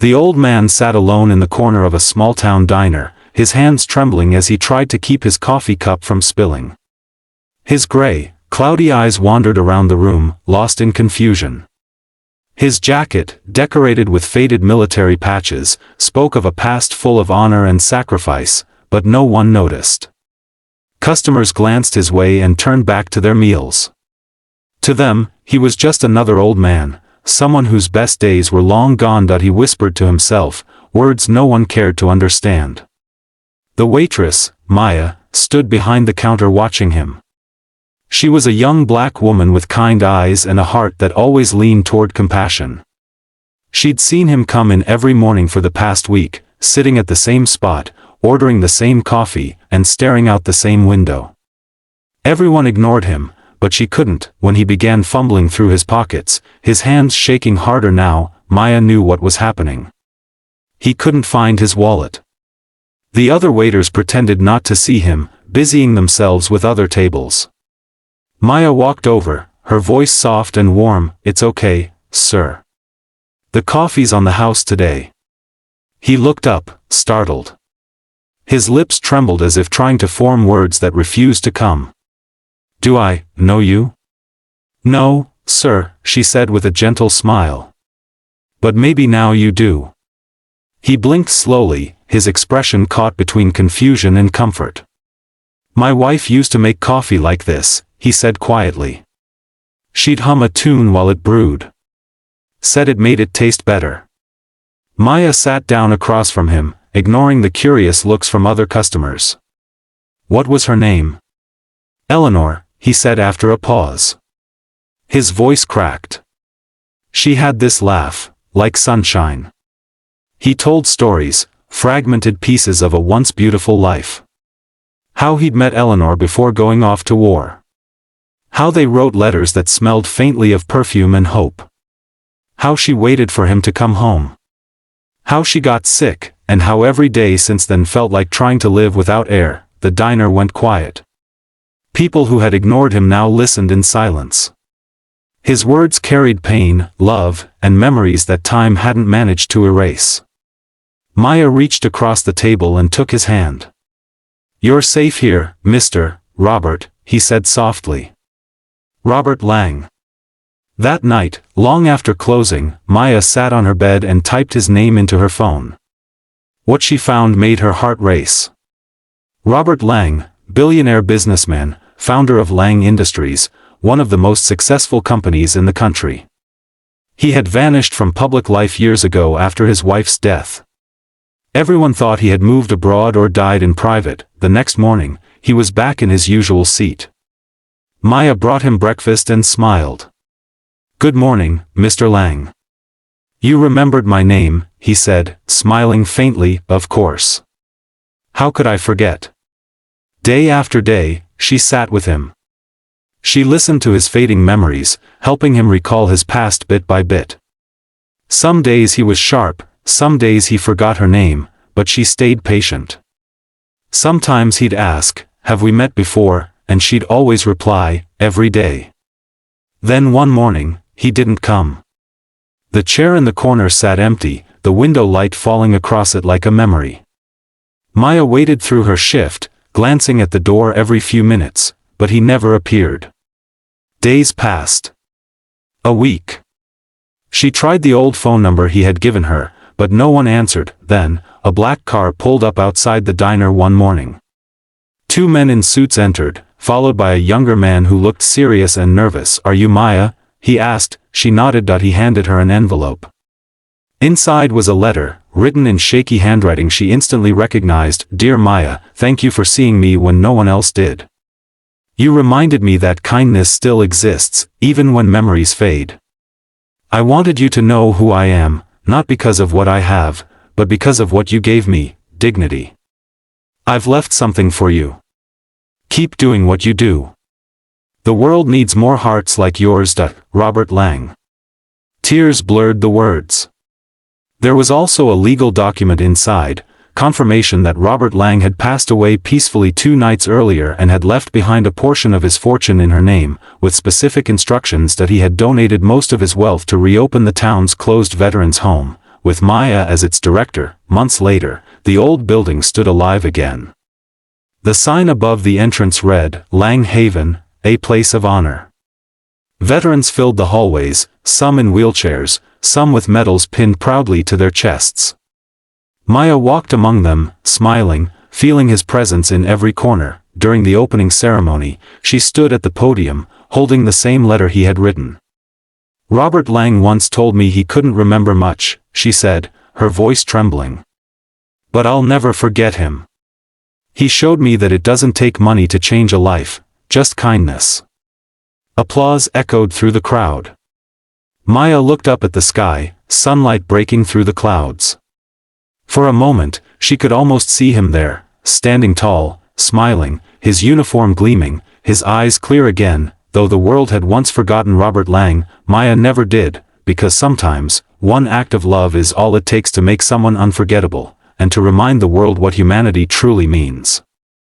The old man sat alone in the corner of a small-town diner, his hands trembling as he tried to keep his coffee cup from spilling. His gray, cloudy eyes wandered around the room, lost in confusion. His jacket, decorated with faded military patches, spoke of a past full of honor and sacrifice, but no one noticed. Customers glanced his way and turned back to their meals. To them, he was just another old man, someone whose best days were long gone. He whispered to himself, words no one cared to understand. The waitress, Maya, stood behind the counter watching him. She was a young black woman with kind eyes and a heart that always leaned toward compassion. She'd seen him come in every morning for the past week, sitting at the same spot, ordering the same coffee, and staring out the same window. Everyone ignored him, but she couldn't. When he began fumbling through his pockets, his hands shaking harder now, Maya knew what was happening. He couldn't find his wallet. The other waiters pretended not to see him, busying themselves with other tables. Maya walked over, her voice soft and warm. "It's okay, sir. The coffee's on the house today." He looked up, startled. His lips trembled as if trying to form words that refused to come. "Do I know you?" "No, sir," she said with a gentle smile. "But maybe now you do." He blinked slowly, his expression caught between confusion and comfort. "My wife used to make coffee like this," he said quietly. "She'd hum a tune while it brewed. Said it made it taste better." Maya sat down across from him, ignoring the curious looks from other customers. "What was her name?" "Eleanor," he said after a pause. His voice cracked. "She had this laugh, like sunshine." He told stories, fragmented pieces of a once beautiful life. How he'd met Eleanor before going off to war. How they wrote letters that smelled faintly of perfume and hope. How she waited for him to come home. How she got sick, and how every day since then felt like trying to live without air. The diner went quiet. People who had ignored him now listened in silence. His words carried pain, love, and memories that time hadn't managed to erase. Maya reached across the table and took his hand. "You're safe here, Mr. Robert," he said softly. "Robert Lang." That night, long after closing, Maya sat on her bed and typed his name into her phone. What she found made her heart race. Robert Lang, billionaire businessman, founder of Lang Industries, one of the most successful companies in the country. He had vanished from public life years ago after his wife's death. Everyone thought he had moved abroad or died in private. The next morning, he was back in his usual seat. Maya brought him breakfast and smiled. "Good morning, Mr. Lang." "You remembered my name," he said, smiling faintly. "Of course. How could I forget?" Day after day, she sat with him. She listened to his fading memories, helping him recall his past bit by bit. Some days he was sharp, some days he forgot her name, but she stayed patient. Sometimes he'd ask, "Have we met before?" and she'd always reply, "Every day." Then one morning, he didn't come. The chair in the corner sat empty, the window light falling across it like a memory. Maya waited through her shift, glancing at the door every few minutes, but he never appeared. Days passed. A week. She tried the old phone number he had given her, but no one answered. Then, a black car pulled up outside the diner one morning. Two men in suits entered, followed by a younger man who looked serious and nervous. "Are you Maya?" he asked. She nodded. He handed her an envelope. Inside was a letter, written in shaky handwriting she instantly recognized. "Dear Maya, thank you for seeing me when no one else did. You reminded me that kindness still exists, even when memories fade. I wanted you to know who I am, not because of what I have, but because of what you gave me, dignity. I've left something for you. Keep doing what you do. The world needs more hearts like yours. Robert Lang." Tears blurred the words. There was also a legal document inside, confirmation that Robert Lang had passed away peacefully 2 nights earlier and had left behind a portion of his fortune in her name, with specific instructions that he had donated most of his wealth to reopen the town's closed veterans' home, with Maya as its director. Months later, the old building stood alive again. The sign above the entrance read, Lang Haven, a place of honor. Veterans filled the hallways, some in wheelchairs, some with medals pinned proudly to their chests. Maya walked among them, smiling, feeling his presence in every corner. During the opening ceremony, she stood at the podium, holding the same letter he had written. Robert Lang once told me he couldn't remember much, she said, her voice trembling. But I'll never forget him. He showed me that it doesn't take money to change a life, just kindness. Applause echoed through the crowd. Maya looked up at the sky, sunlight breaking through the clouds. For a moment, she could almost see him there, standing tall, smiling, his uniform gleaming, his eyes clear again. Though the world had once forgotten Robert Lang, Maya never did, because sometimes, one act of love is all it takes to make someone unforgettable, and to remind the world what humanity truly means.